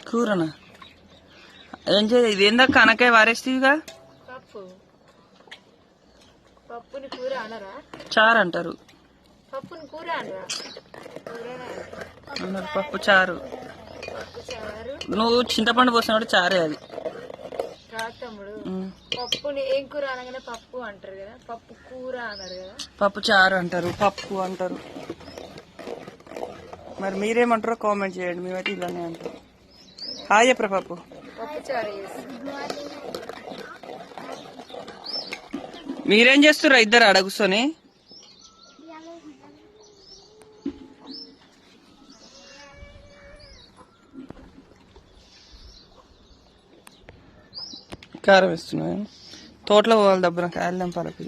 కూరనా? ఏం చేయ ఇది ఏందా కనకాయ వారేస్తీవిగా? పప్పుని కూర అనరా? చారు అంటారు. పప్పుని కూర అనరా? అన్నారు పప్పు చారు. పప్పు చారు. నువ్వు చింతపండు పోసినప్పుడు చారే అది. కాదు తమ్ముడు, పప్పుని ఏం కూర అనగానే పప్పు అంటారు కదా, పప్పు కూర అన్నారు కదా. పప్పు చారు అంటారు, పప్పు అంటారు. మరి మీరేమంటారో కామెంట్ చేయండి. మేమైతే ఇలానే అంటారు. హాయ్ చెప్పరా పప్పు. పప్పు చారు మీరేం చేస్తుర్రా ఇద్దరు ఆడ కూర్చొని? కారం వేస్తున్నా. తోటలో పోవాలి దబ్బున కాయలు తెంపాలకి.